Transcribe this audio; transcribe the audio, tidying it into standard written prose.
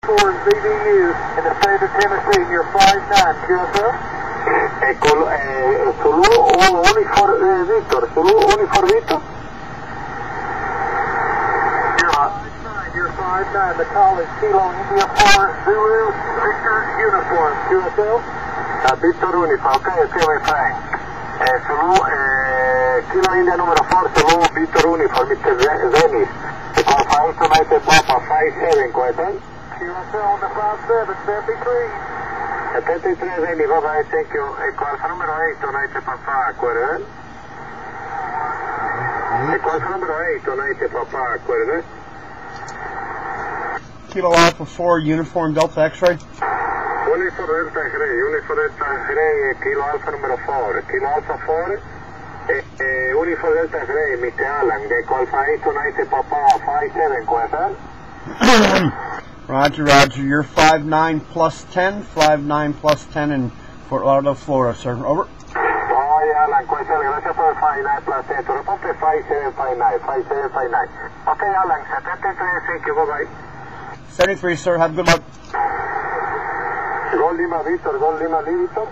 BDU in the state of Tennessee, and you're 5'9", QSL. Zulu Uniform Victor, Zulu Uniform Victor. You're 5'9", the call is Kilo India 4 Zulu Victor Uniform, QSL. Victor Uniform, okay, my friend. Zulu Kilo India numero 4, Zulu Victor Uniform, Mr. Dennis. The call 5 tonight, Papa 57, Quetal. QSL on the 57, 73. 73, Dennis, bye-bye, thank you. Alfa numero 8 tonight, Papa, Quetal. Alfa numero 8 tonight, Papa, Quetal. Kilo Alpha 4, Uniform Delta X-ray. Uniform Delta X-ray, Uniform Delta X-ray, Kilo Alpha numero 4. Kilo Alpha 4, Uniform Delta X-ray, Mr. Alan, the call 5 tonight, Papa, 57, Quetal. Roger, Roger. You're 5'9" plus 10, 5'9" plus 10 in Fort Lauderdale, Florida, sir. Over. Alan, Quetal, gracias por el 5'9" plus 10. Tu reporte 5759, 5759. Okay, Alan, 73, thank you, bye-bye. 73, sir. Have good luck. Gol Lima Victor, Gol Lima Victor.